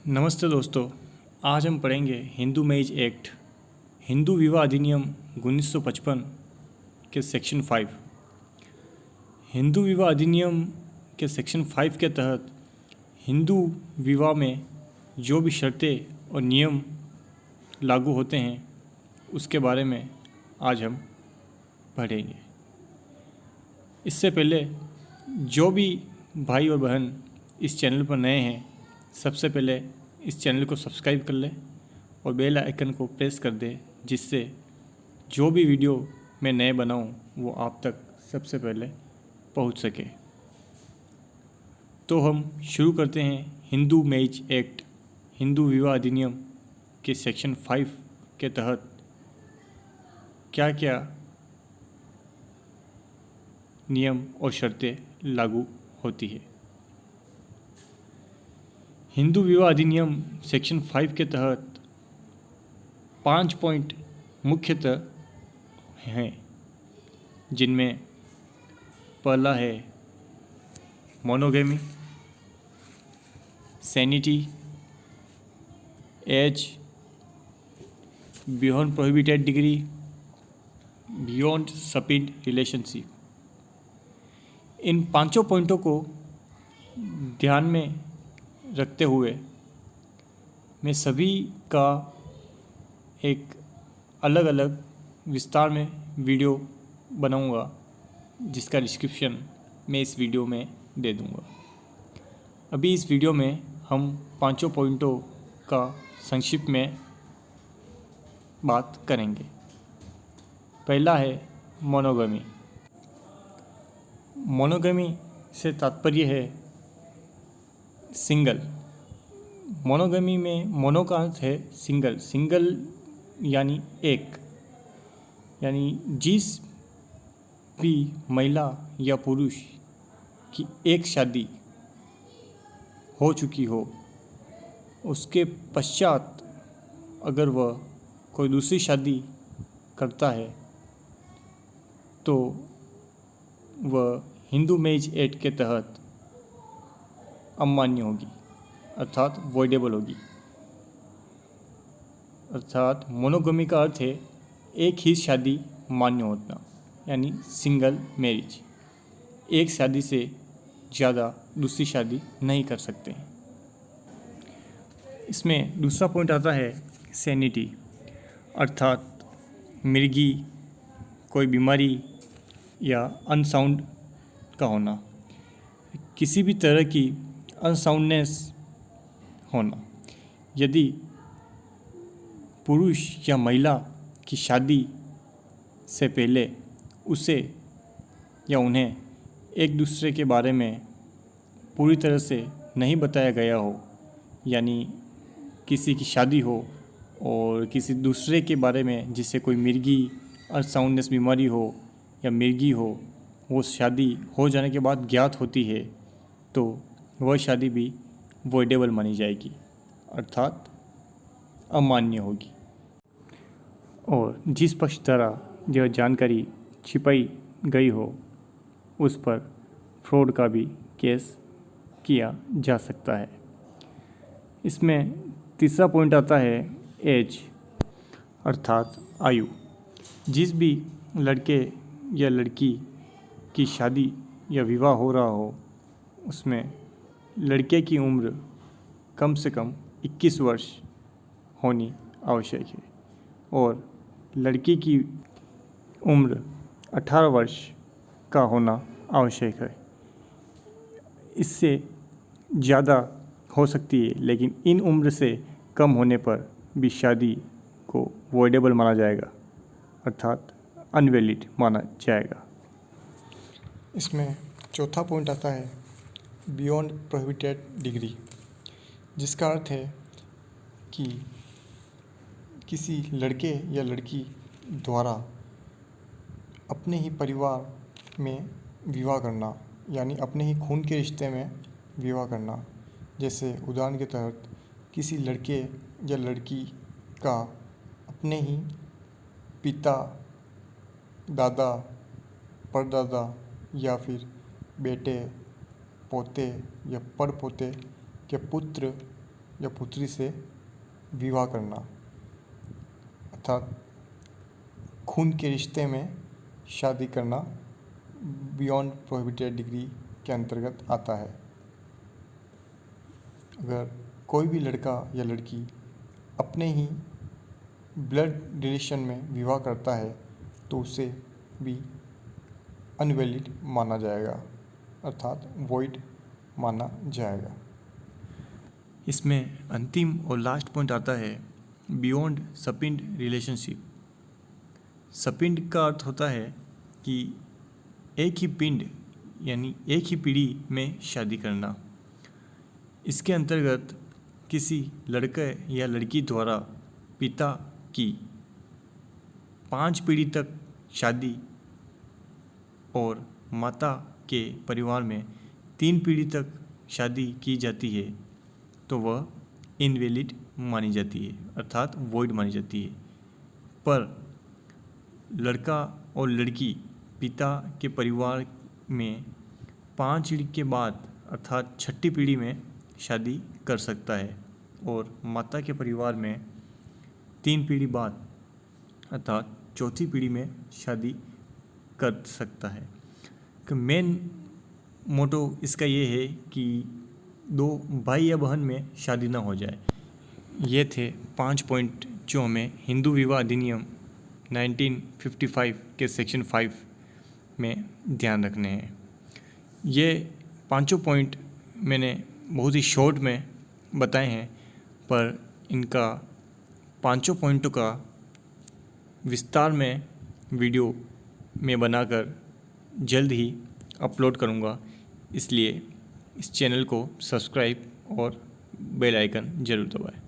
नमस्ते दोस्तों। आज हम पढ़ेंगे हिंदू मैरिज एक्ट, हिंदू विवाह अधिनियम 1955 के सेक्शन 5। हिंदू विवाह अधिनियम के सेक्शन 5 के तहत हिंदू विवाह में जो भी शर्तें और नियम लागू होते हैं उसके बारे में आज हम पढ़ेंगे। इससे पहले जो भी भाई और बहन इस चैनल पर नए हैं, सबसे पहले इस चैनल को सब्सक्राइब कर लें और बेल आइकन को प्रेस कर दें, जिससे जो भी वीडियो मैं नए बनाऊं वो आप तक सबसे पहले पहुंच सके। तो हम शुरू करते हैं हिंदू मैरिज एक्ट, हिंदू विवाह अधिनियम के सेक्शन 5 के तहत क्या क्या नियम और शर्तें लागू होती है। हिंदू विवाह अधिनियम सेक्शन 5 के तहत 5 पॉइंट मुख्यतः हैं, जिनमें पहला है monogamy, sanity, age, beyond prohibited degree, beyond sapinda relationship. इन पांचों पॉइंटों को ध्यान में रखते हुए मैं सभी का एक अलग अलग विस्तार में वीडियो बनाऊंगा, जिसका डिस्क्रिप्शन मैं इस वीडियो में दे दूंगा। अभी इस वीडियो में हम पांचों पॉइंटों का संक्षिप्त में बात करेंगे। पहला है मोनोगमी। मोनोगमी से तात्पर्य है सिंगल। मोनोगमी में मोनो का अर्थ है सिंगल। सिंगल यानी एक, यानी जिस भी महिला या पुरुष की एक शादी हो चुकी हो, उसके पश्चात अगर वह कोई दूसरी शादी करता है तो वह हिंदू मैरिज एक्ट के तहत अमान्य होगी, अर्थात वॉइडेबल होगी। अर्थात मोनोगमी का अर्थ है एक ही शादी मान्य होना, यानी सिंगल मैरिज। एक शादी से ज़्यादा दूसरी शादी नहीं कर सकते हैं। इसमें दूसरा पॉइंट आता है सैनिटी, अर्थात मिर्गी, कोई बीमारी या अनसाउंड का होना, किसी भी तरह की अनसाउंडनेस होना। यदि पुरुष या महिला की शादी से पहले उसे या उन्हें एक दूसरे के बारे में पूरी तरह से नहीं बताया गया हो, यानी किसी की शादी हो और किसी दूसरे के बारे में जिससे कोई मिर्गी अनसाउंडनेस बीमारी हो या मिर्गी हो, वो शादी हो जाने के बाद ज्ञात होती है तो वह शादी भी वॉइडेबल मानी जाएगी, अर्थात अमान्य होगी। और जिस पक्ष द्वारा यह जानकारी छिपाई गई हो उस पर फ्रॉड का भी केस किया जा सकता है। इसमें तीसरा पॉइंट आता है एज, अर्थात आयु। जिस भी लड़के या लड़की की शादी या विवाह हो रहा हो, उसमें लड़के की उम्र कम से कम 21 वर्ष होनी आवश्यक है और लड़की की उम्र 18 वर्ष का होना आवश्यक है। इससे ज़्यादा हो सकती है, लेकिन इन उम्र से कम होने पर भी शादी को वॉइडेबल माना जाएगा, अर्थात अनवैलिड माना जाएगा। इसमें चौथा पॉइंट आता है बियॉन्ड प्रोहिबिटेड डिग्री, जिसका अर्थ है कि किसी लड़के या लड़की द्वारा अपने ही परिवार में विवाह करना, यानी अपने ही खून के रिश्ते में विवाह करना। जैसे उदाहरण के तहत किसी लड़के या लड़की का अपने ही पिता, दादा, परदादा या फिर बेटे, पोते या परपोते के पुत्र या पुत्री से विवाह करना, अर्थात खून के रिश्ते में शादी करना बियॉन्ड प्रोहिबिटेड डिग्री के अंतर्गत आता है। अगर कोई भी लड़का या लड़की अपने ही ब्लड रिलेशन में विवाह करता है तो उसे भी अनवैलिड माना जाएगा, अर्थात वॉइड माना जाएगा। इसमें अंतिम और लास्ट पॉइंट आता है बियॉन्ड सपिंड रिलेशनशिप। सपिंड का अर्थ होता है कि एक ही पिंड यानी एक ही पीढ़ी में शादी करना। इसके अंतर्गत किसी लड़के या लड़की द्वारा पिता की 5 पीढ़ी तक शादी और माता के परिवार में 3 पीढ़ी तक शादी की जाती है तो वह इनवैलिड मानी जाती है, अर्थात वॉइड मानी जाती है। पर लड़का और लड़की पिता के परिवार में 5 पीढ़ी के बाद अर्थात 6ठी पीढ़ी में शादी कर सकता है और माता के परिवार में 3 पीढ़ी बाद अर्थात 4थी पीढ़ी में शादी कर सकता है। मेन मोटो इसका ये है कि 2 भाई या बहन में शादी ना हो जाए। ये थे 5 पॉइंट जो हमें हिंदू विवाह अधिनियम 1955 के सेक्शन 5 में ध्यान रखने हैं। ये 5 पॉइंट मैंने बहुत ही शॉर्ट में बताए हैं, पर इनका 5 पॉइंटों का विस्तार में वीडियो में बनाकर जल्द ही अपलोड करूँगा, इसलिए इस चैनल को सब्सक्राइब और बेल आइकन ज़रूर दबाएं।